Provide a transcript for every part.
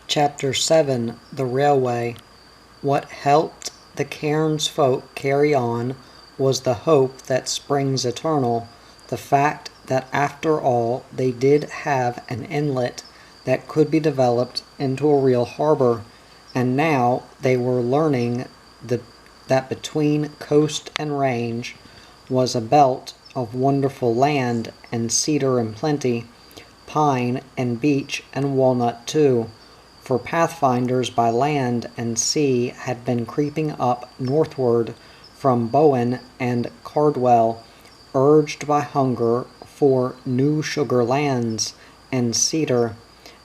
Chapter 7 The Railway. What helped the Cairns folk carry on was the hope that springs eternal, the fact that after all they did have an inlet that could be developed into a real harbor, and now they were learning that between coast and range was a belt of wonderful land and cedar in plenty, pine and beech and walnut too. For pathfinders by land and sea had been creeping up northward from Bowen and Cardwell, urged by hunger for new sugar lands and cedar,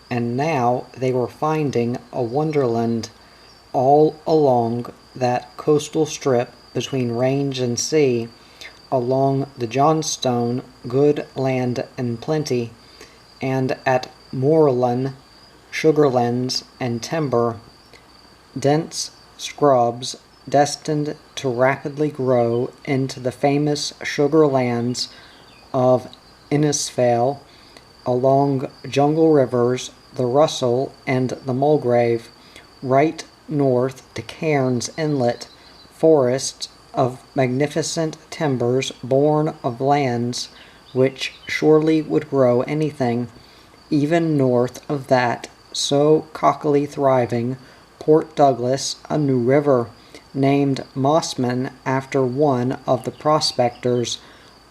and now they were finding a wonderland all along that coastal strip between range and sea, along the Johnstone good land and plenty, and at Moorland sugarlands and timber, dense scrubs destined to rapidly grow into the famous sugar lands of Innisfail, along jungle rivers, the Russell and the Mulgrave, right north to Cairns Inlet, forests of magnificent timbers born of lands which surely would grow anything, even north of that so cockily thriving Port Douglas, a new river, named Mossman after one of the prospectors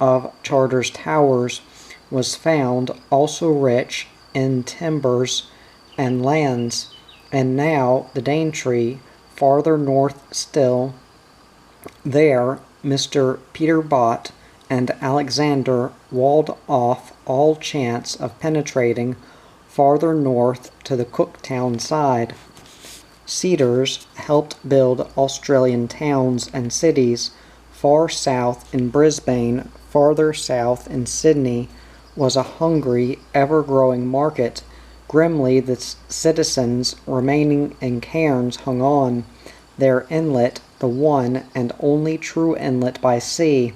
of Charter's Towers, was found also rich in timbers and lands, and now the Daintree, farther north still. There Mr. Peter Bott and Alexander walled off all chance of penetrating farther north to the Cooktown side. Cedars helped build Australian towns and cities. Far south in Brisbane, farther south in Sydney, was a hungry, ever-growing market. Grimly the citizens remaining in Cairns hung on. Their inlet, the one and only true inlet by sea,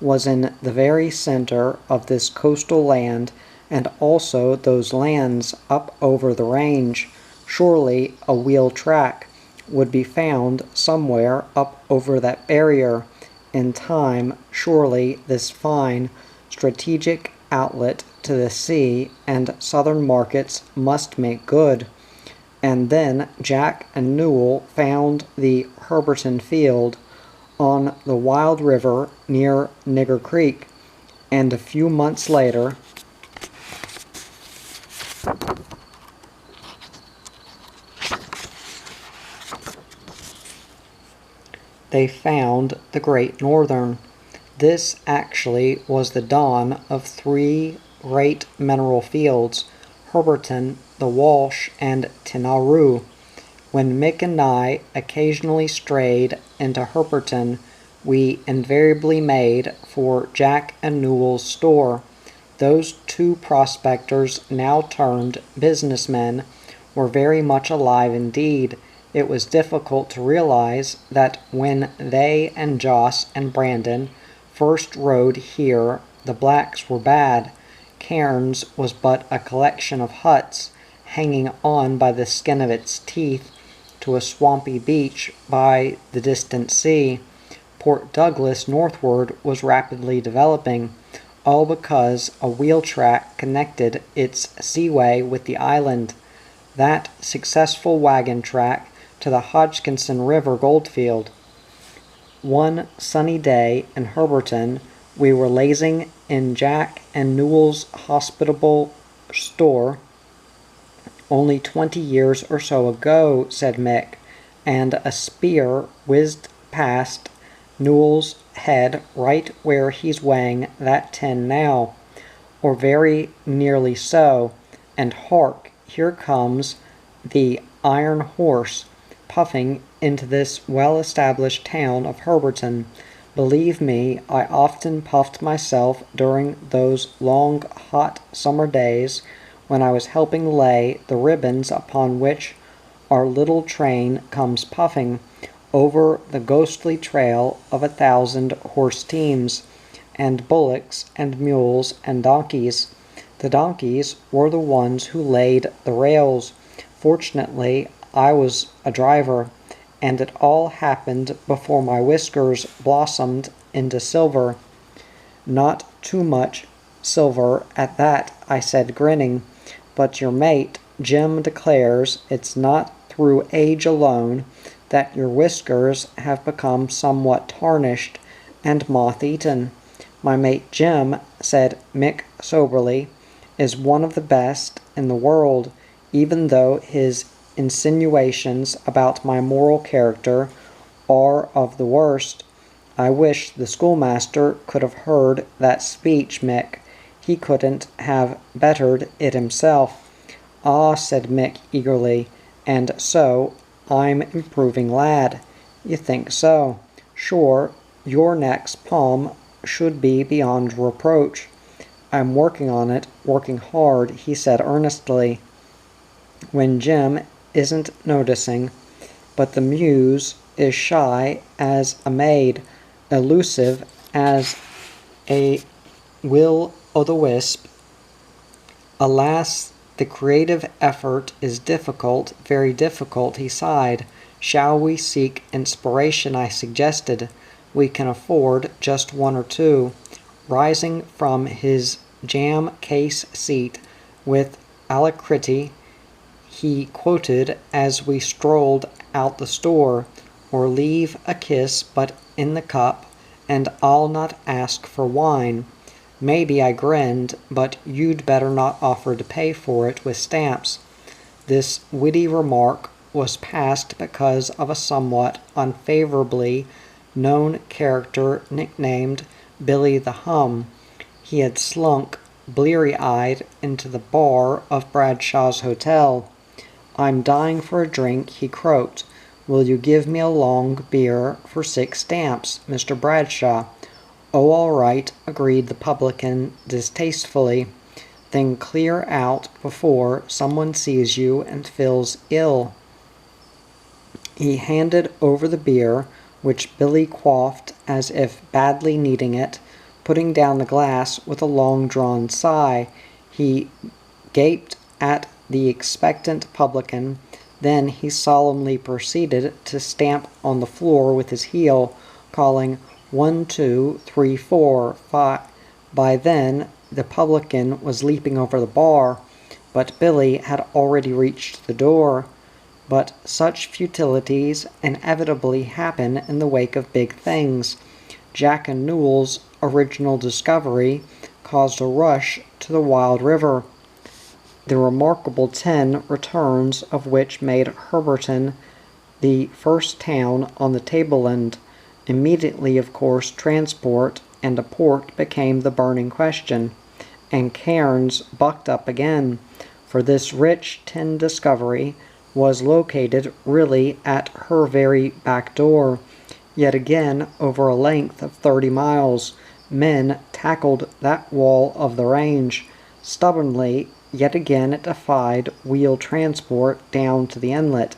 was in the very center of this coastal land, and also those lands up over the range. Surely a wheel track would be found somewhere up over that barrier. In time, surely this fine, strategic outlet to the sea and southern markets must make good. And then Jack and Newell found the Herberton field on the Wild River near Nigger Creek, and a few months later they found the Great Northern. This actually was the dawn of three great mineral fields, Herberton, the Walsh, and Tinaroo. When Mick and I occasionally strayed into Herberton, we invariably made for Jack and Newell's store. Those two prospectors, now turned businessmen, were very much alive indeed. It was difficult to realize that when they and Joss and Brandon first rode here, the blacks were bad. Cairns was but a collection of huts, hanging on by the skin of its teeth to a swampy beach by the distant sea. Port Douglas northward was rapidly developing, all because a wheel track connected its seaway with the island. That successful wagon track to the Hodgkinson River goldfield. One sunny day in Herberton, we were lazing in Jack and Newell's hospitable store. "Only 20 years or so ago," said Mick, and a spear whizzed past Newell's head right where he's weighing that tin now, or very nearly so. And hark, here comes the Iron Horse, puffing into this well-established town of Herberton. Believe me, I often puffed myself during those long, hot summer days when I was helping lay the ribbons upon which our little train comes puffing over the ghostly trail of 1,000 horse teams, and bullocks and mules and donkeys. The donkeys were the ones who laid the rails, Fortunately, I was a driver, and it all happened before my whiskers blossomed into silver. Not too much silver at that, I said, grinning, but your mate, Jim, declares it's not through age alone that your whiskers have become somewhat tarnished and moth-eaten. My mate Jim, said Mick soberly, is one of the best in the world, even though his insinuations about my moral character are of the worst. I wish the schoolmaster could have heard that speech, Mick. He couldn't have bettered it himself. Ah, said Mick eagerly, and so I'm improving, lad. You think so? Sure, your next poem should be beyond reproach. I'm working on it, working hard, he said earnestly, when Jim isn't noticing, but the muse is shy as a maid, elusive as a will-o'-the-wisp. Alas, the creative effort is difficult, very difficult, he sighed. Shall we seek inspiration, I suggested. We can afford just one or two. Rising from his jam case seat with alacrity, he quoted as we strolled out the store, or leave a kiss but in the cup, and I'll not ask for wine. Maybe, I grinned, but you'd better not offer to pay for it with stamps. This witty remark was passed because of a somewhat unfavorably known character nicknamed Billy the Hum. He had slunk, bleary-eyed, into the bar of Bradshaw's Hotel. I'm dying for a drink, he croaked. Will you give me a long beer for 6 stamps, Mr. Bradshaw? Oh, all right, agreed the publican distastefully. Then clear out before someone sees you and feels ill. He handed over the beer, which Billy quaffed as if badly needing it. Putting down the glass with a long-drawn sigh, he gaped at the expectant publican. Then he solemnly proceeded to stamp on the floor with his heel, calling 1, 2, 3, 4, 5. By then the publican was leaping over the bar, but Billy had already reached the door. But such futilities inevitably happen in the wake of big things. Jack and Newell's original discovery caused a rush to the wild river. The remarkable 10 returns of which made Herberton the first town on the tableland. Immediately, of course, transport and a port became the burning question, and Cairns bucked up again, for this rich tin discovery was located really at her very back door. Yet again, over a length of 30 miles, men tackled that wall of the range. Stubbornly, yet again it defied wheel transport down to the inlet,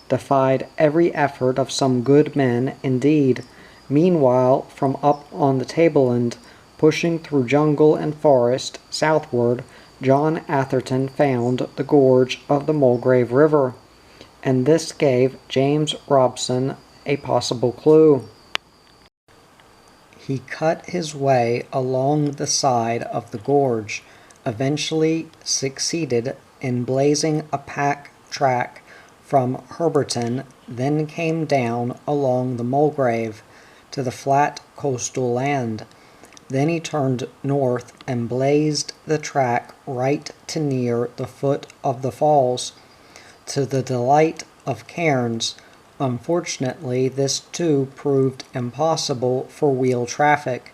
defied every effort of some good men indeed. Meanwhile, from up on the tableland, pushing through jungle and forest southward, John Atherton found the gorge of the Mulgrave River, and this gave James Robson a possible clue. He cut his way along the side of the gorge, eventually succeeded in blazing a pack track from Herberton, then came down along the Mulgrave to the flat coastal land. Then he turned north and blazed the track right to near the foot of the falls, to the delight of Cairns. Unfortunately, this too proved impossible for wheel traffic,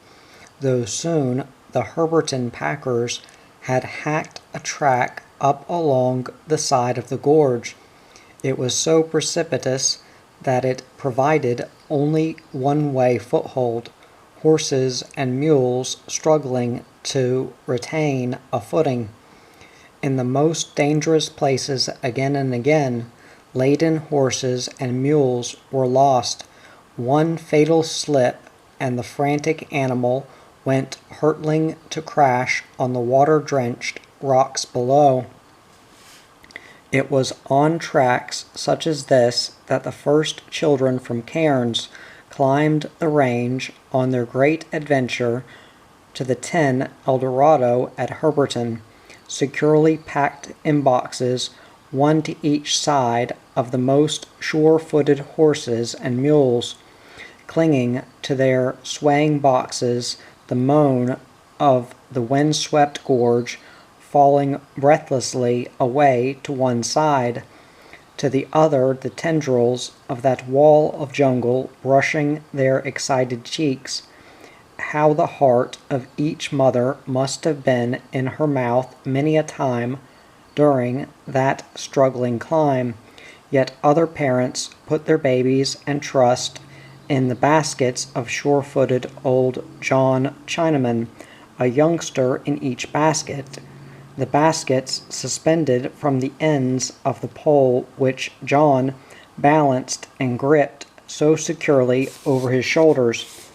though soon the Herberton packers had hacked a track up along the side of the gorge. It was so precipitous that it provided only one-way foothold, horses and mules struggling to retain a footing. In the most dangerous places, again and again, laden horses and mules were lost. One fatal slip, and the frantic animal went hurtling to crash on the water-drenched rocks below. It was on tracks such as this that the first children from Cairns climbed the range on their great adventure to the tin Eldorado at Herberton, securely packed in boxes, one to each side of the most sure-footed horses and mules. Clinging to their swaying boxes, the moan of the wind-swept gorge falling breathlessly away to one side, to the other the tendrils of that wall of jungle brushing their excited cheeks. How the heart of each mother must have been in her mouth many a time during that struggling climb, yet other parents put their babies and trust in the baskets of sure-footed old John Chinaman, a youngster in each basket, the baskets suspended from the ends of the pole which John balanced and gripped so securely over his shoulders.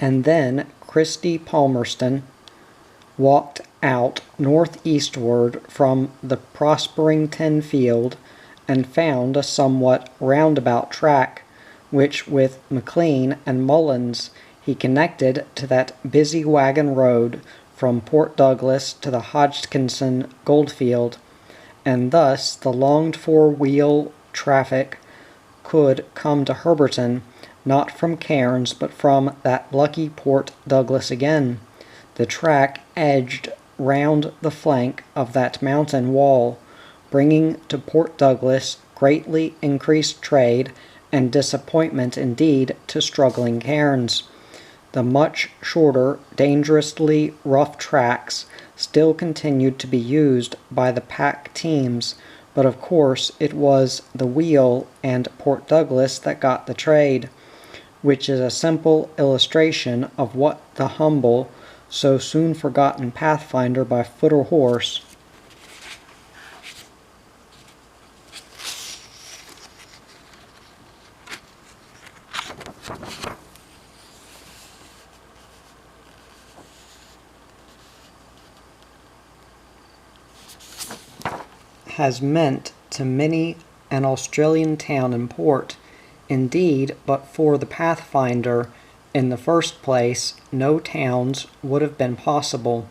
And then Christy Palmerston walked out northeastward from the prospering tin field and found a somewhat roundabout track, which with McLean and Mullins he connected to that busy wagon road from Port Douglas to the Hodgkinson goldfield, and thus the longed-for wheel traffic could come to Herberton, not from Cairns but from that lucky Port Douglas again. The track edged round the flank of that mountain wall, bringing to Port Douglas greatly increased trade and disappointment indeed to struggling Cairns. The much shorter, dangerously rough tracks still continued to be used by the pack teams, but of course it was the wheel and Port Douglas that got the trade, which is a simple illustration of what the humble, so soon forgotten pathfinder by foot or horse has meant to many an Australian town and port. Indeed, but for the pathfinder, in the first place, no towns would have been possible.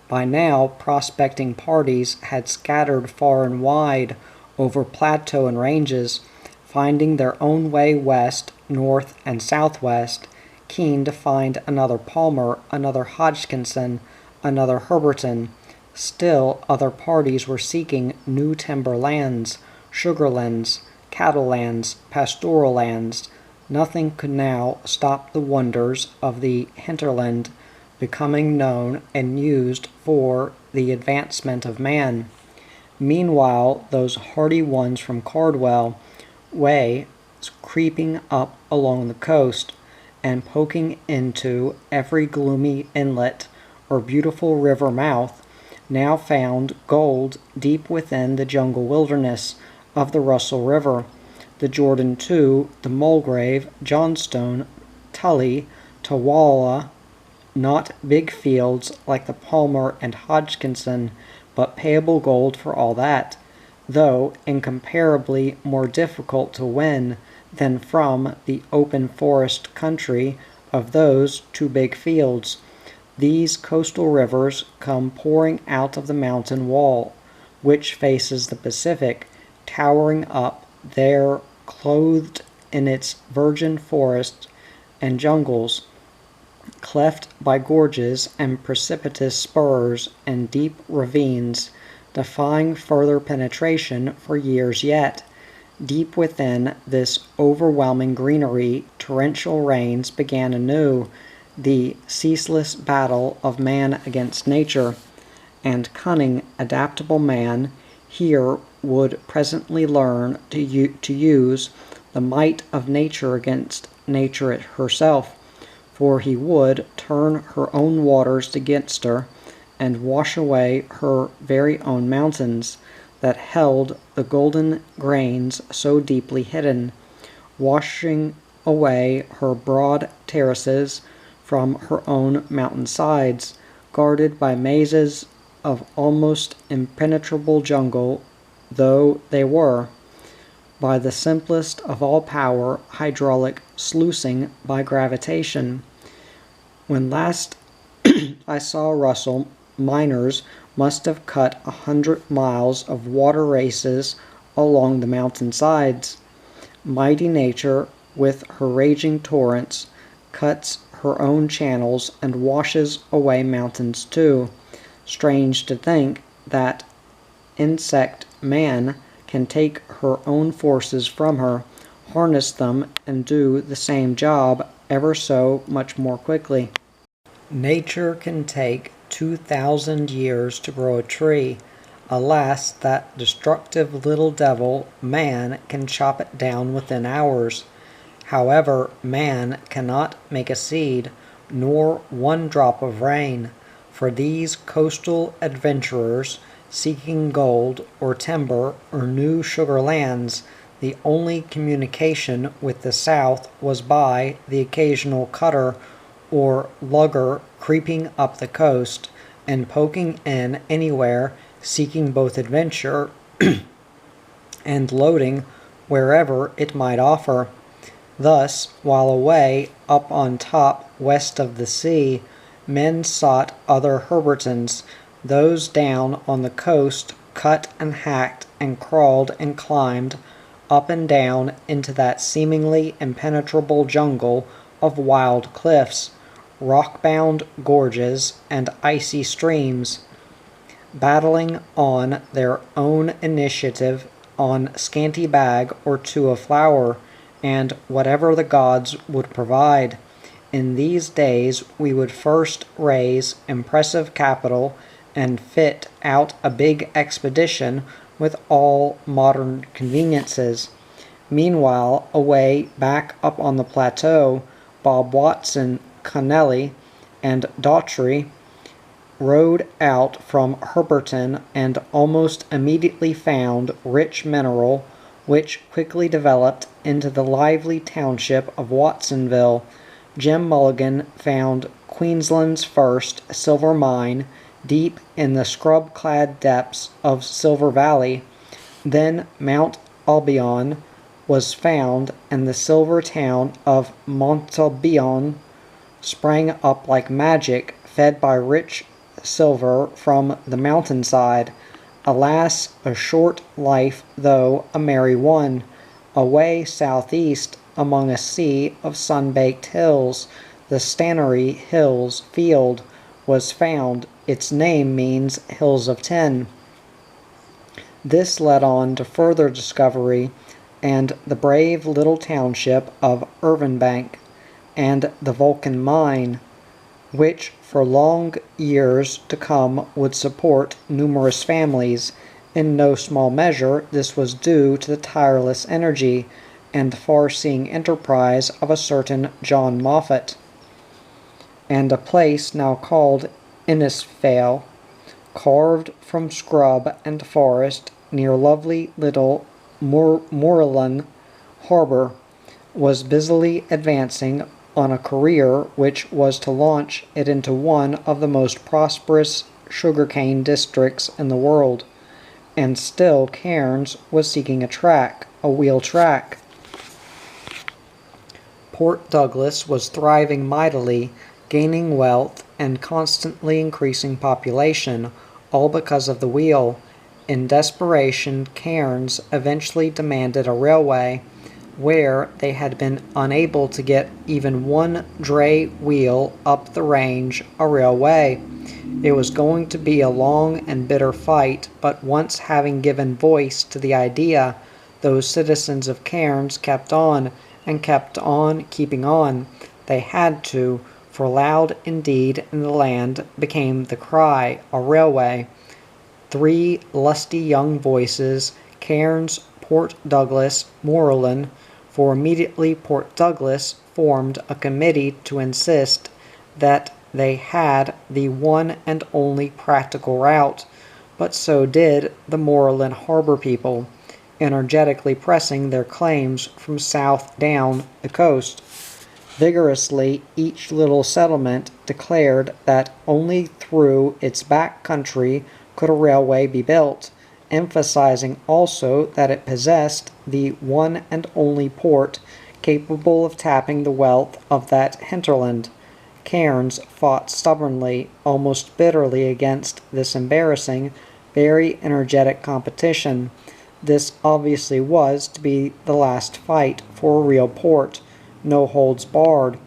By now, prospecting parties had scattered far and wide over plateau and ranges, finding their own way west, north, and southwest, keen to find another Palmer, another Hodgkinson, another Herberton. Still other parties were seeking new timber lands, sugar lands, cattle lands, pastoral lands. Nothing could now stop the wonders of the hinterland becoming known and used for the advancement of man. Meanwhile, those hardy ones from Cardwell Way creeping up along the coast and poking into every gloomy inlet or beautiful river mouth now found gold deep within the jungle wilderness of the Russell River, the Jordan too, the Mulgrave, Johnstone, Tully, Tawala, not big fields like the Palmer and Hodgkinson, but payable gold for all that, though incomparably more difficult to win than from the open forest country of those two big fields. These coastal rivers come pouring out of the mountain wall, which faces the Pacific, towering up there clothed in its virgin forests and jungles, cleft by gorges and precipitous spurs and deep ravines, defying further penetration for years yet. Deep within this overwhelming greenery, torrential rains began anew the ceaseless battle of man against nature, and cunning, adaptable man here would presently learn to use the might of nature against nature herself, for he would turn her own waters against her, and wash away her very own mountains that held the golden grains so deeply hidden, washing away her broad terraces from her own mountain sides, guarded by mazes of almost impenetrable jungle though they were, by the simplest of all power, hydraulic sluicing by gravitation. When last I saw Russell, miners must have cut 100 miles of water races along the mountain sides. Mighty nature, with her raging torrents, cuts her own channels and washes away mountains too. Strange to think that insect man can take her own forces from her, harness them, and do the same job ever so much more quickly. Nature can take 2,000 years to grow a tree. Alas, that destructive little devil, man, can chop it down within hours. However, man cannot make a seed, nor one drop of rain. For these coastal adventurers, seeking gold or timber or new sugar lands, the only communication with the south was by the occasional cutter or lugger creeping up the coast and poking in anywhere, seeking both adventure and loading wherever it might offer. Thus, while away up on top west of the sea, men sought other Herbertons. Those down on the coast cut and hacked and crawled and climbed up and down into that seemingly impenetrable jungle of wild cliffs, rock-bound gorges, and icy streams, battling on their own initiative on scanty bag or two of flour, and whatever the gods would provide. In these days we would first raise impressive capital and fit out a big expedition with all modern conveniences. Meanwhile, away back up on the plateau, Bob Watson, Connelly, and Daughtry rode out from Herberton and almost immediately found rich mineral, which quickly developed into the lively township of Watsonville. Jim Mulligan found Queensland's first silver mine deep in the scrub-clad depths of Silver Valley. Then Mount Albion was found, and the silver town of Montalbion sprang up like magic, fed by rich silver from the mountainside. Alas, a short life, though a merry one. Away southeast, among a sea of sun-baked hills, the Stannery Hills field was found. Its name means Hills of Tin. This led on to further discovery, and the brave little township of Irvinbank, and the Vulcan mine, which for long years to come would support numerous families. In no small measure this was due to the tireless energy and far-seeing enterprise of a certain John Moffat, and a place now called Innisfail, carved from scrub and forest near lovely little Moorland Harbour, was busily advancing on a career which was to launch it into one of the most prosperous sugarcane districts in the world. And still Cairns was seeking a wheel track. Port Douglas was thriving mightily, gaining wealth and constantly increasing population, all because of the wheel. In desperation, Cairns eventually demanded a railway, where they had been unable to get even one dray wheel up the range, a railway. It was going to be a long and bitter fight, but once having given voice to the idea, those citizens of Cairns kept on, and kept on keeping on. They had to, for loud indeed in the land became the cry, a railway. 3 lusty young voices, Cairns, Port Douglas, Moorland, for immediately Port Douglas formed a committee to insist that they had the one and only practical route, but so did the Moorland Harbour people, energetically pressing their claims from south down the coast. Vigorously, each little settlement declared that only through its back country could a railway be built, emphasizing also that it possessed the one and only port capable of tapping the wealth of that hinterland. Cairns fought stubbornly, almost bitterly, against this embarrassing, very energetic competition. This obviously was to be the last fight for a real port, no holds barred.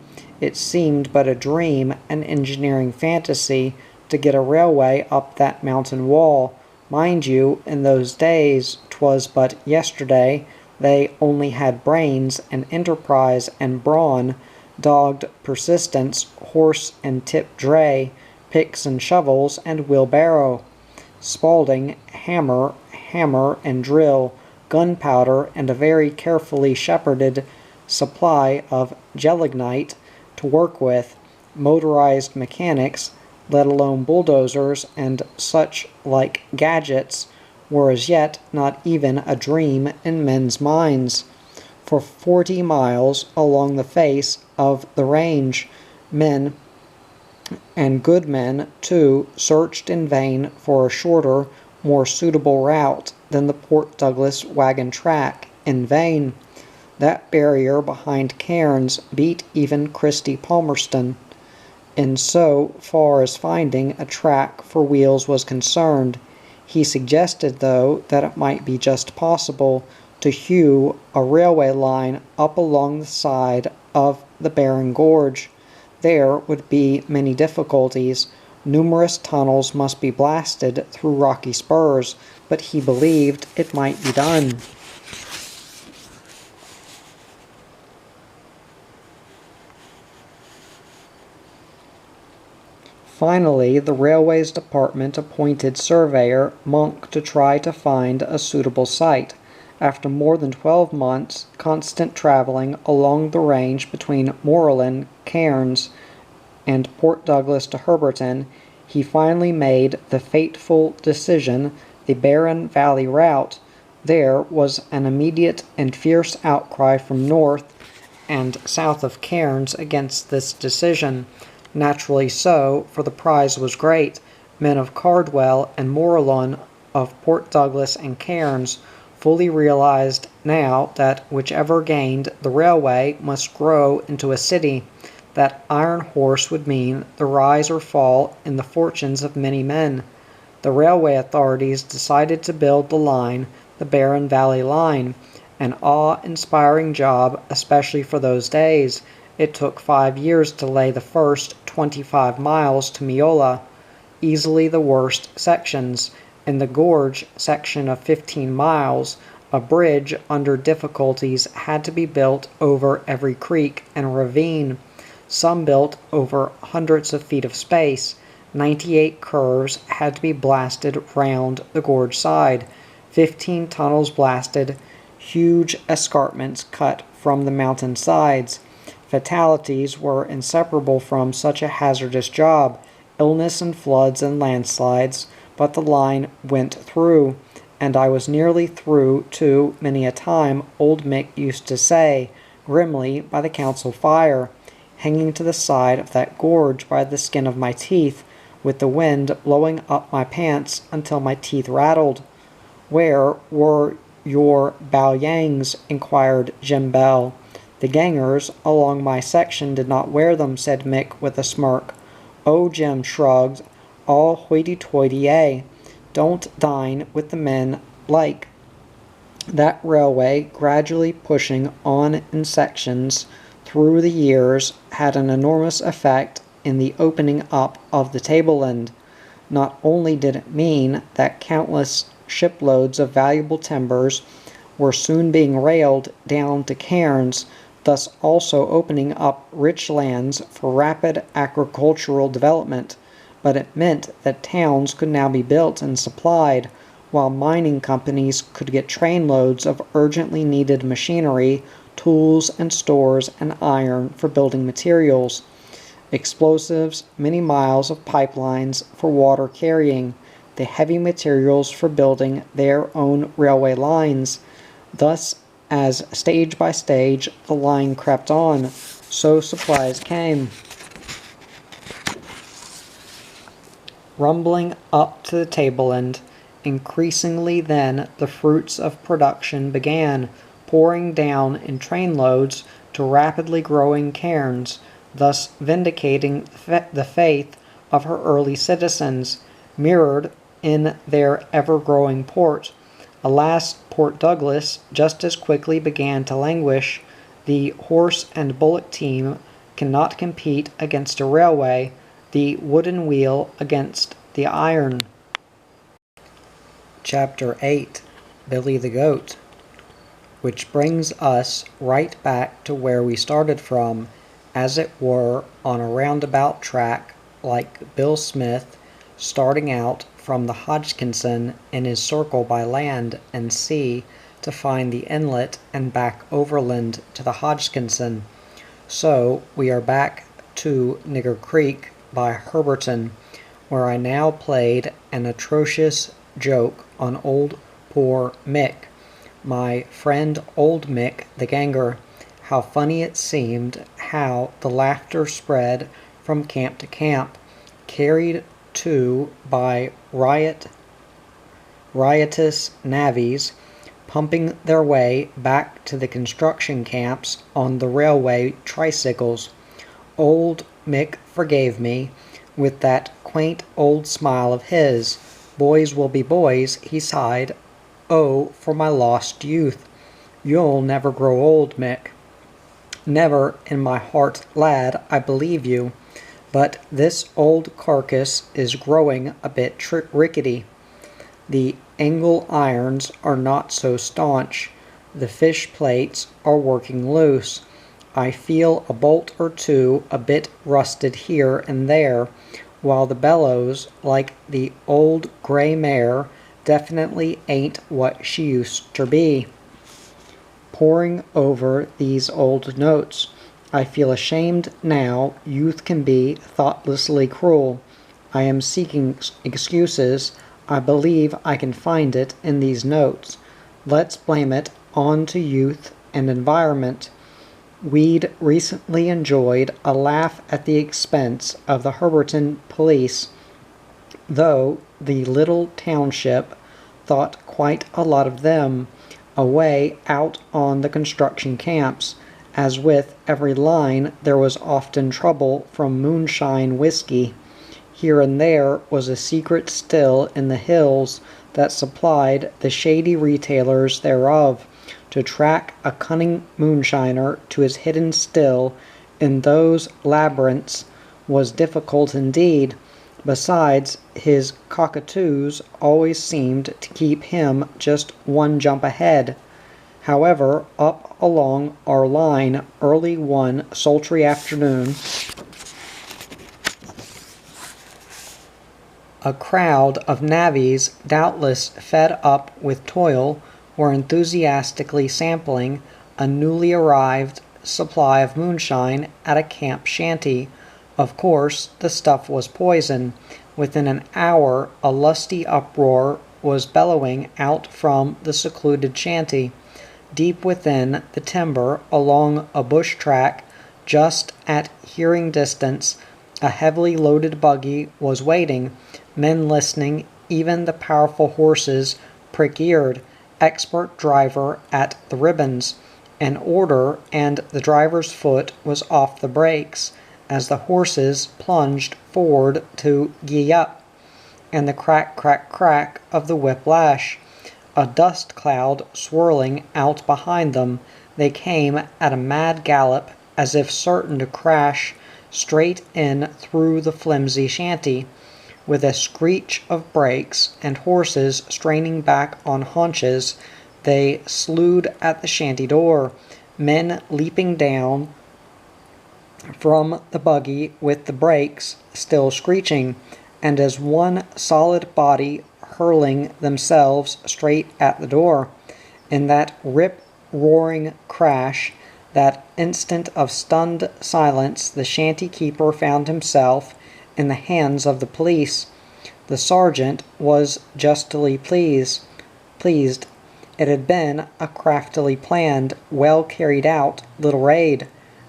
It seemed but a dream, an engineering fantasy, to get a railway up that mountain wall. Mind you, in those days, 'twas but yesterday, they only had brains and enterprise and brawn, dogged persistence, horse and tip dray, picks and shovels and wheelbarrow, Spalding, hammer and drill, gunpowder, and a very carefully shepherded supply of gelignite to work with, motorized mechanics, let alone bulldozers and such like gadgets, were as yet not even a dream in men's minds. For 40 miles along the face of the range, men, and good men, too, searched in vain for a shorter, more suitable route than the Port Douglas wagon track. In vain. That barrier behind Cairns beat even Christy Palmerston, in so far as finding a track for wheels was concerned. He suggested, though, that it might be just possible to hew a railway line up along the side of the barren gorge. There would be many difficulties. Numerous tunnels must be blasted through rocky spurs, but he believed it might be done. Finally, the Railways Department appointed surveyor Monk to try to find a suitable site. After more than 12 months' constant traveling along the range between Moorland, Cairns, and Port Douglas to Herberton, he finally made the fateful decision, the Barren Valley route. There was an immediate and fierce outcry from north and south of Cairns against this decision. Naturally so, for the prize was great. Men of Cardwell and Moorland, of Port Douglas and Cairns, fully realized now that whichever gained the railway must grow into a city. That iron horse would mean the rise or fall in the fortunes of many men. The railway authorities decided to build the line, the Barren Valley Line, an awe-inspiring job, especially for those days. It took 5 years to lay the first 25 miles to Meola, easily the worst sections. In the gorge section of 15 miles, a bridge under difficulties had to be built over every creek and ravine, some built over hundreds of feet of space. 98 curves had to be blasted round the gorge side, 15 tunnels blasted, huge escarpments cut from the mountain sides. Fatalities were inseparable from such a hazardous job, illness and floods and landslides, but the line went through, and I was nearly through too many a time, old Mick used to say, grimly, by the council fire, hanging to the side of that gorge by the skin of my teeth, with the wind blowing up my pants until my teeth rattled. Where were your balyangs? Inquired Jim Bell. The gangers along my section did not wear them, said Mick with a smirk. Oh, Jim shrugged. All hoity-toity, don't dine with the men like. That railway, gradually pushing on in sections through the years, had an enormous effect in the opening up of the tableland. Not only did it mean that countless shiploads of valuable timbers were soon being railed down to Cairns, thus also opening up rich lands for rapid agricultural development, but it meant that towns could now be built and supplied, while mining companies could get trainloads of urgently needed machinery, tools and stores, and iron for building materials, explosives, many miles of pipelines for water carrying, the heavy materials for building their own railway lines. Thus, as stage by stage the line crept on, so supplies came, rumbling up to the tableland. Increasingly then the fruits of production began, pouring down in trainloads to rapidly growing cairns, thus vindicating the faith of her early citizens, mirrored in their ever-growing port. Alas, Port Douglas just as quickly began to languish. The horse and bullock team cannot compete against a railway, the wooden wheel against the iron. Chapter 8, Billy the Goat, which brings us right back to where we started from, as it were on a roundabout track, like Bill Smith starting out from the Hodgkinson in his circle by land and sea to find the inlet and back overland to the Hodgkinson. So we are back to Nigger Creek by Herberton, where I now played an atrocious joke on old poor Mick, my friend old Mick the Ganger. How funny it seemed, how the laughter spread from camp to camp, carried too by riotous navvies, pumping their way back to the construction camps on the railway tricycles. Old Mick forgave me, with that quaint old smile of his. Boys will be boys, he sighed. Oh, for my lost youth! You'll never grow old, Mick. Never in my heart, lad, I believe you. But this old carcass is growing a bit rickety. The angle irons are not so staunch. The fish plates are working loose. I feel a bolt or two a bit rusted here and there, while the bellows, like the old gray mare, definitely ain't what she used to be. Poring over these old notes, I feel ashamed now youth can be thoughtlessly cruel. I am seeking excuses. I believe I can find it in these notes. Let's blame it on to youth and environment. We'd recently enjoyed a laugh at the expense of the Herberton police, though the little township thought quite a lot of them, away out on the construction camps. As with every line, there was often trouble from moonshine whiskey. Here and there was a secret still in the hills that supplied the shady retailers thereof. To track a cunning moonshiner to his hidden still in those labyrinths was difficult indeed. Besides, his cockatoos always seemed to keep him just one jump ahead. However, up along our line early one sultry afternoon, a crowd of navvies, doubtless fed up with toil, were enthusiastically sampling a newly arrived supply of moonshine at a camp shanty. Of course, the stuff was poison. Within an hour, a lusty uproar was bellowing out from the secluded shanty. Deep within the timber, along a bush track, just at hearing distance, a heavily loaded buggy was waiting, men listening, even the powerful horses prick-eared, expert driver at the ribbons. An order, and the driver's foot was off the brakes as the horses plunged forward to gee up, and the crack, crack, crack of the whiplash. A dust cloud swirling out behind them, they came at a mad gallop, as if certain to crash straight in through the flimsy shanty. With a screech of brakes and horses straining back on haunches, they slewed at the shanty door, men leaping down from the buggy with the brakes still screeching, and as one solid body hurling themselves straight at the door. In that rip-roaring crash, that instant of stunned silence, the shanty keeper found himself in the hands of the police. The sergeant was justly pleased. It had been a craftily planned, well carried out little raid,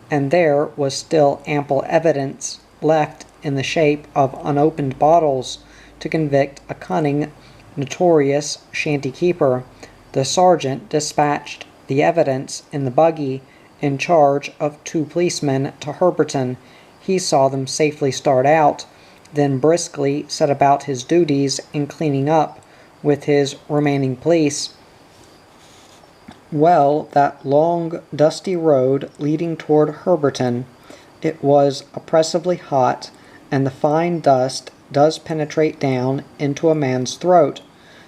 and there was still ample evidence left in the shape of unopened bottles to convict a cunning notorious shanty keeper. The sergeant dispatched the evidence in the buggy in charge of 2 policemen to Herberton. He saw them safely start out, then briskly set about his duties in cleaning up with his remaining police. Well, that long, dusty road leading toward Herberton, it was oppressively hot, and the fine dust does penetrate down into a man's throat.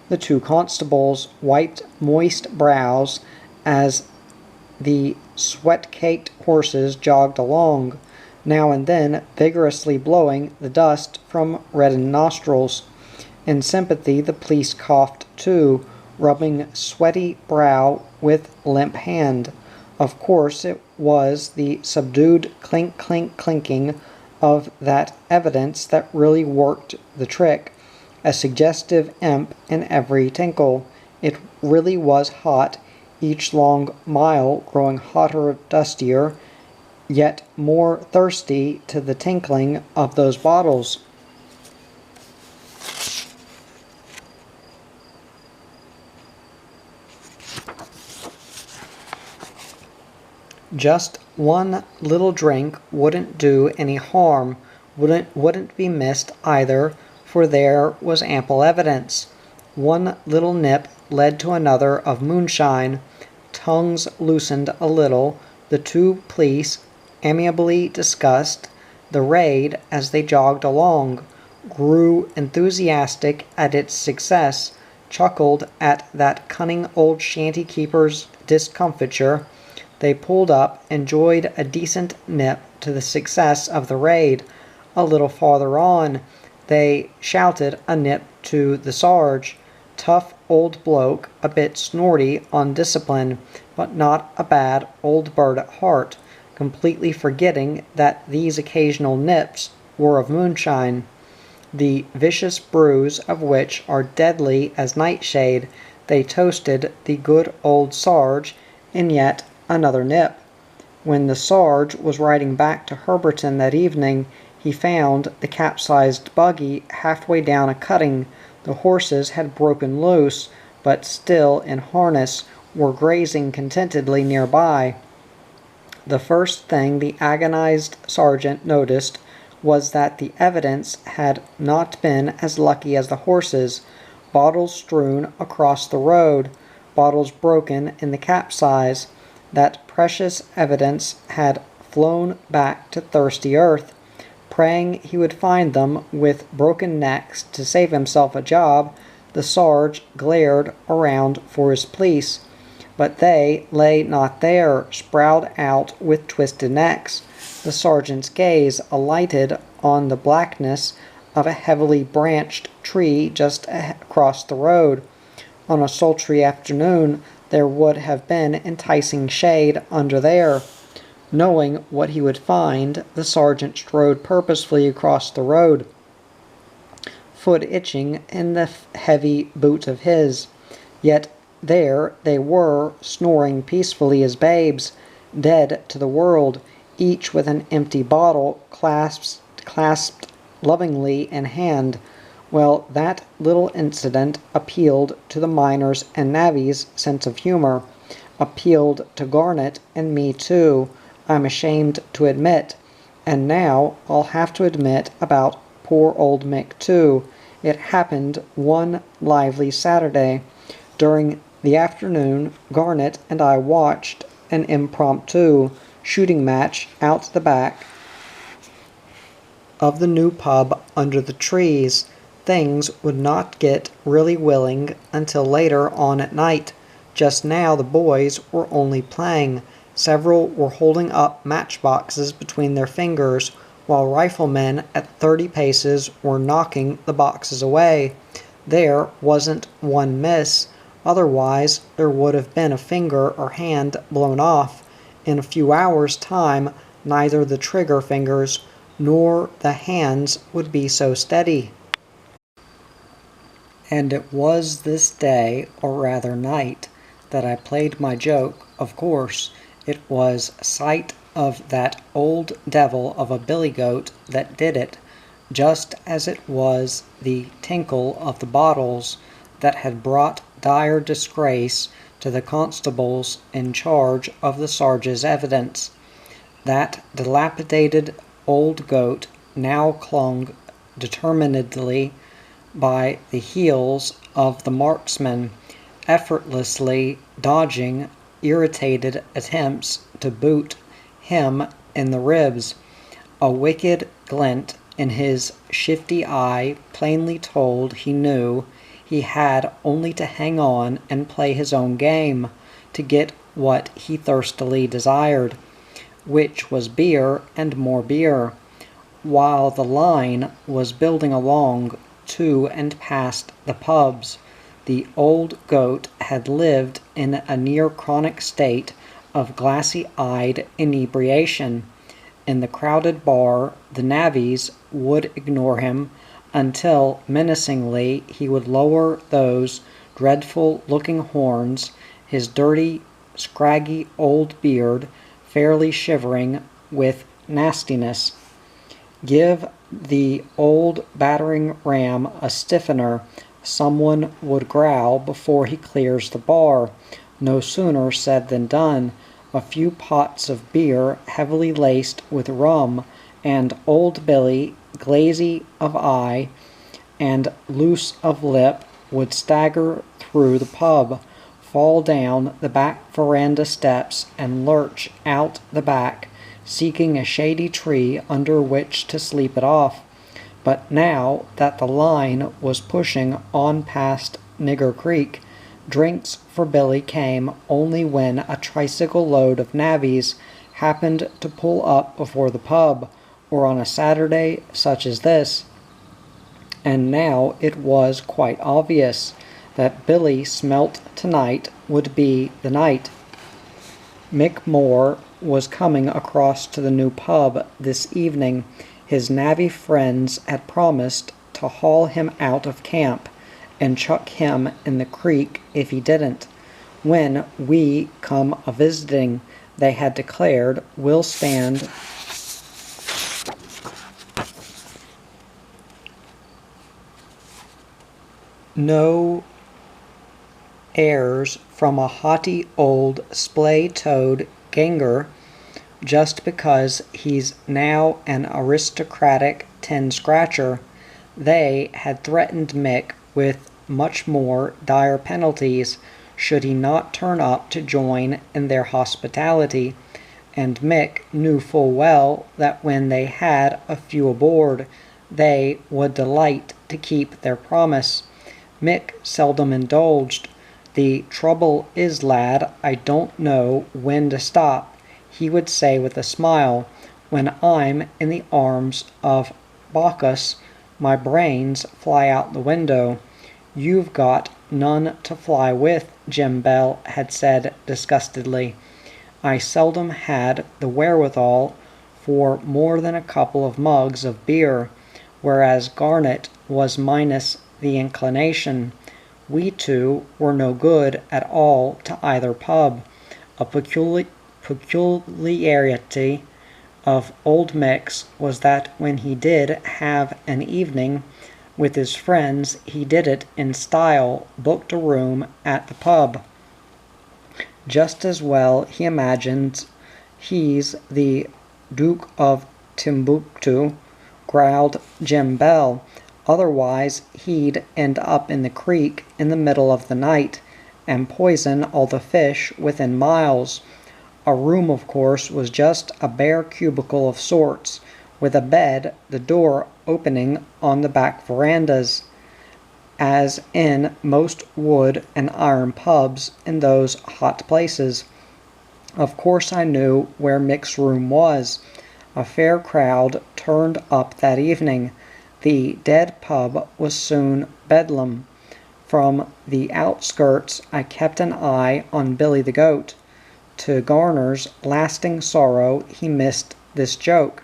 The 2 constables wiped moist brows as the sweat-caked horses jogged along, now and then vigorously blowing the dust from reddened nostrils. In sympathy, the police coughed too, rubbing sweaty brow with limp hand. Of course, it was the subdued clink-clink-clinking of that evidence that really worked the trick, a suggestive imp in every tinkle. It really was hot, each long mile growing hotter, dustier, yet more thirsty to the tinkling of those bottles. Just one little drink wouldn't do any harm, wouldn't be missed either, for there was ample evidence. One little nip led to another of moonshine. Tongues loosened a little. The 2 police amiably discussed the raid as they jogged along, grew enthusiastic at its success, chuckled at that cunning old shanty keeper's discomfiture. They pulled up, enjoyed a decent nip to the success of the raid. A little farther on, they shouted a nip to the sarge. Tough old bloke, a bit snorty on discipline, but not a bad old bird at heart, completely forgetting that these occasional nips were of moonshine, the vicious brews of which are deadly as nightshade. They toasted the good old sarge in yet another nip. When the sarge was riding back to Herberton that evening, he found the capsized buggy halfway down a cutting. The horses had broken loose, but still in harness, were grazing contentedly nearby. The first thing the agonized sergeant noticed was that the evidence had not been as lucky as the horses. Bottles strewn across the road, bottles broken in the capsize. That precious evidence had flown back to thirsty earth. Praying he would find them with broken necks to save himself a job, the sarge glared around for his police. But they lay not there, sprawled out with twisted necks. The sergeant's gaze alighted on the blackness of a heavily branched tree just across the road. On a sultry afternoon, there would have been enticing shade under there. Knowing what he would find, the sergeant strode purposefully across the road, foot itching in the heavy boot of his. Yet there they were, snoring peacefully as babes, dead to the world, each with an empty bottle clasped lovingly in hand. Well, that little incident appealed to the miners' and navvies' sense of humor, appealed to Garnet and me too, I'm ashamed to admit. And now I'll have to admit about poor old Mick too. It happened one lively Saturday. During the afternoon, Garnet and I watched an impromptu shooting match out the back of the new pub under the trees. Things would not get really willing until later on at night. Just now the boys were only playing. Several were holding up matchboxes between their fingers, while riflemen at 30 paces were knocking the boxes away. There wasn't one miss. Otherwise, there would have been a finger or hand blown off. In a few hours' time, neither the trigger fingers nor the hands would be so steady. And it was this day, or rather night, that I played my joke, of course. It was sight of that old devil of a billy goat that did it, just as it was the tinkle of the bottles that had brought dire disgrace to the constables in charge of the Sarge's evidence. That dilapidated old goat now clung determinedly by the heels of the marksman, effortlessly dodging irritated attempts to boot him in the ribs. A wicked glint in his shifty eye plainly told he knew he had only to hang on and play his own game to get what he thirstily desired, which was beer and more beer. While the line was building along to and past the pubs, the old goat had lived in a near-chronic state of glassy-eyed inebriation. In the crowded bar, the navvies would ignore him until menacingly he would lower those dreadful-looking horns, his dirty, scraggy old beard fairly shivering with nastiness. "Give the old battering ram a stiffener," someone would growl before he clears the bar. No sooner said than done. A few pots of beer heavily laced with rum, and old Billy, glazy of eye and loose of lip, would stagger through the pub, fall down the back veranda steps, and lurch out the back, seeking a shady tree under which to sleep it off. But now that the line was pushing on past Nigger Creek, drinks for Billy came only when a tricycle load of navvies happened to pull up before the pub, or on a Saturday such as this. And now it was quite obvious that Billy smelt tonight would be the night. Mick Moore was coming across to the new pub this evening. His navvy friends had promised to haul him out of camp and chuck him in the creek if he didn't. When we come a-visiting, they had declared, we'll stand no airs from a haughty old splay-toed ganger just because he's now an aristocratic tin-scratcher. They had threatened Mick with much more dire penalties should he not turn up to join in their hospitality, and Mick knew full well that when they had a few aboard, they would delight to keep their promise. Mick seldom indulged. "The trouble is, lad, I don't know when to stop," he would say with a smile. "When I'm in the arms of Bacchus, my brains fly out the window." "You've got none to fly with," Jim Bell had said disgustedly. "I seldom had the wherewithal for more than a couple of mugs of beer," whereas Garnet was minus the inclination. We two were no good at all to either pub. A peculiarity of old Mick's was that when he did have an evening with his friends, he did it in style, booked a room at the pub. Just as well he imagines he's the Duke of Timbuktu, growled Jim Bell. Otherwise he'd end up in the creek in the middle of the night, and poison all the fish within miles. A room, of course, was just a bare cubicle of sorts, with a bed, the door opening on the back verandas, as in most wood and iron pubs in those hot places. Of course I knew where Mick's room was. A fair crowd turned up that evening. The dead pub was soon bedlam. From the outskirts I kept an eye on Billy the Goat. To Garner's lasting sorrow he missed this joke.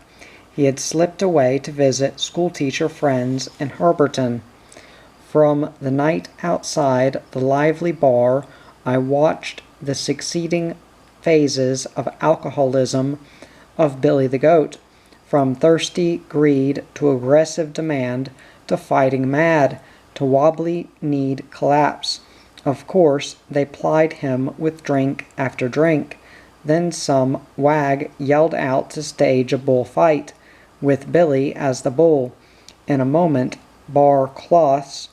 He had slipped away to visit schoolteacher friends in Herberton. From the night outside the lively bar I watched the succeeding phases of alcoholism of Billy the Goat, from thirsty greed to aggressive demand to fighting mad, to wobbly-kneed collapse. Of course, they plied him with drink after drink. Then some wag yelled out to stage a bullfight, with Billy as the bull. In a moment, bar cloths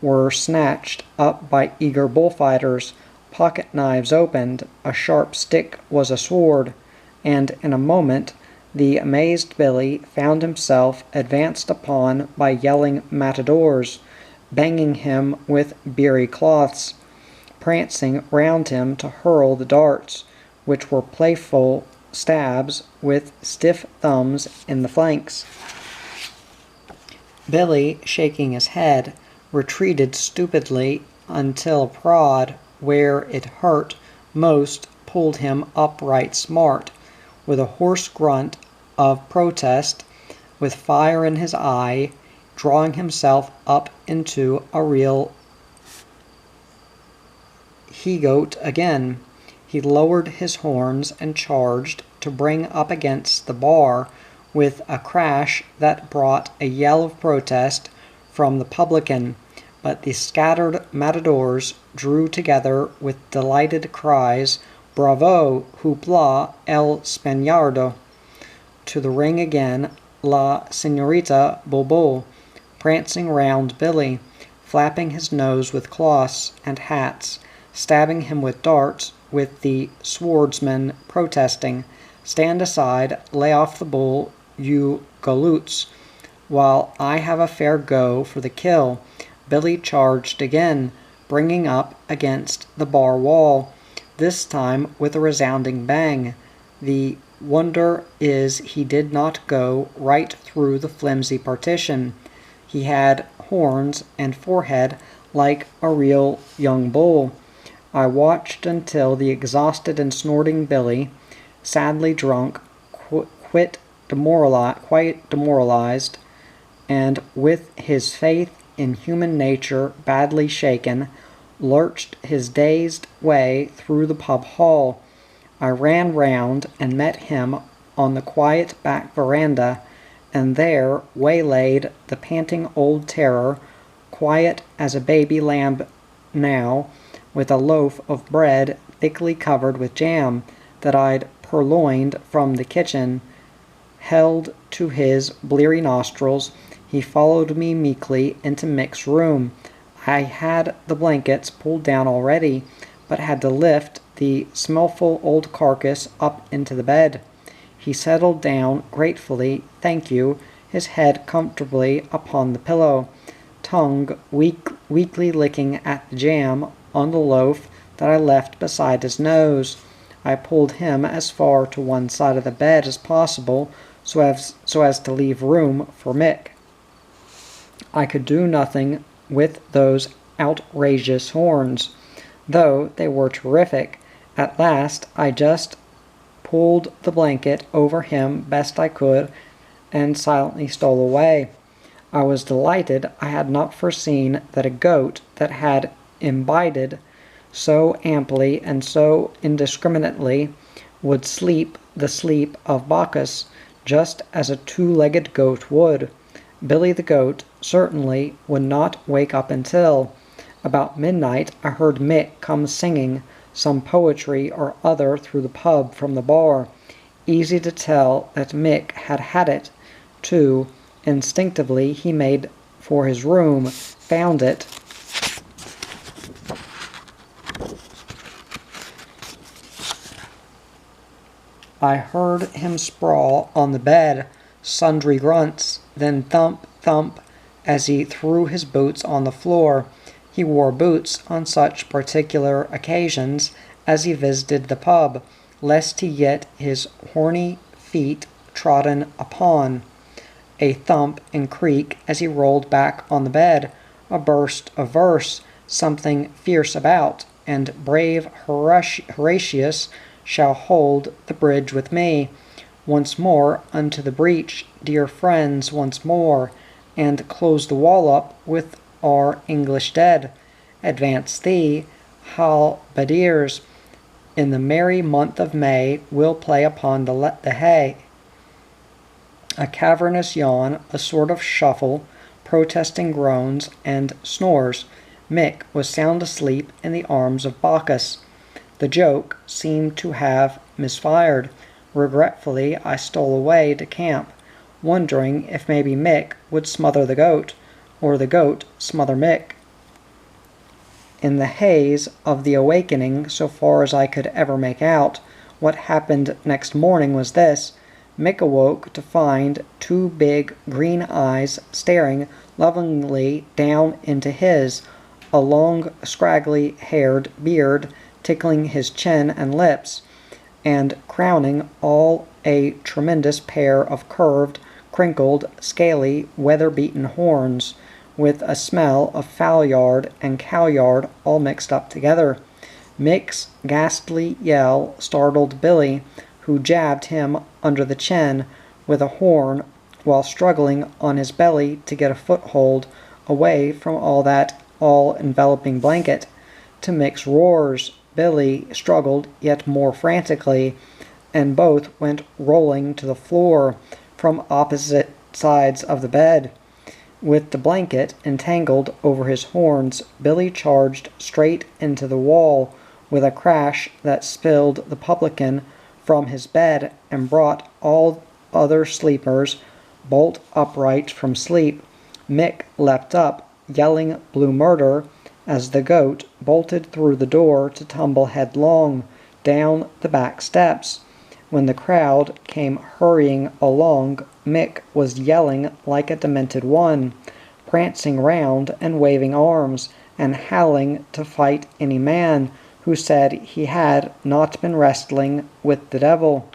were snatched up by eager bullfighters, pocket knives opened, a sharp stick was a sword, and in a moment the amazed Billy found himself advanced upon by yelling matadors, banging him with beery cloths, prancing round him to hurl the darts, which were playful stabs with stiff thumbs in the flanks. Billy, shaking his head, retreated stupidly until a prod, where it hurt most, pulled him upright smart. With a hoarse grunt of protest, with fire in his eye, drawing himself up into a real he-goat again, he lowered his horns and charged to bring up against the bar with a crash that brought a yell of protest from the publican, but the scattered matadors drew together with delighted cries, "Bravo! Hoopla! El Spaniardo!" To the ring again, La Señorita Bobo, prancing round Billy, flapping his nose with cloths and hats, stabbing him with darts, with the swordsman protesting, "Stand aside, lay off the bull, you galoots, while I have a fair go for the kill." Billy charged again, bringing up against the bar wall, this time with a resounding bang. The wonder is he did not go right through the flimsy partition. He had horns and forehead like a real young bull. I watched until the exhausted and snorting Billy, sadly drunk, quite demoralized, and with his faith in human nature badly shaken, lurched his dazed way through the pub hall. I ran round and met him on the quiet back veranda, and there waylaid the panting old terror, quiet as a baby lamb now, with a loaf of bread thickly covered with jam that I'd purloined from the kitchen, held to his bleary nostrils. He followed me meekly into Mick's room. I had the blankets pulled down already, but had to lift the smellful old carcass up into the bed. He settled down gratefully, thank you, his head comfortably upon the pillow, tongue weakly licking at the jam on the loaf that I left beside his nose. I pulled him as far to one side of the bed as possible, so as to leave room for Mick. I could do nothing with those outrageous horns, though they were terrific. At last I just pulled the blanket over him best I could, and silently stole away. I was delighted. I had not foreseen that a goat that had imbibed so amply and so indiscriminately would sleep the sleep of Bacchus, just as a two-legged goat would. Billy the goat certainly would not wake up until, about midnight, I heard Mick come singing some poetry or other through the pub from the bar. Easy to tell that Mick had had it, too. Instinctively he made for his room, found it, I heard him sprawl on the bed, sundry grunts, then thump, thump, as he threw his boots on the floor. He wore boots on such particular occasions as he visited the pub, lest he get his horny feet trodden upon. A thump and creak as he rolled back on the bed, a burst of verse, something fierce about, and brave Horatius shall hold the bridge with me. Once more unto the breach, dear friends, once more, and close the wall up with our English dead. Advance thee, halberdiers, in the merry month of May, we'll play upon the hay. A cavernous yawn, a sort of shuffle, protesting groans and snores. Mick was sound asleep in the arms of Bacchus. The joke seemed to have misfired. Regretfully, I stole away to camp, wondering if maybe Mick would smother the goat, or the goat smother Mick. In the haze of the awakening, so far as I could ever make out, what happened next morning was this. Mick awoke to find two big green eyes staring lovingly down into his, a long, scraggly-haired beard tickling his chin and lips, and crowning all a tremendous pair of curved, crinkled, scaly, weather-beaten horns, with a smell of fowl-yard and cow-yard all mixed up together. Mick's ghastly yell startled Billy, who jabbed him under the chin with a horn while struggling on his belly to get a foothold away from all that all-enveloping blanket. To Mick's roars, Billy struggled yet more frantically, and both went rolling to the floor from opposite sides of the bed. With the blanket entangled over his horns, Billy charged straight into the wall with a crash that spilled the publican from his bed and brought all other sleepers bolt upright from sleep. Mick leapt up, yelling blue murder, as the goat bolted through the door to tumble headlong down the back steps. When the crowd came hurrying along, Mick was yelling like a demented one, prancing round and waving arms, and howling to fight any man who said he had not been wrestling with the devil.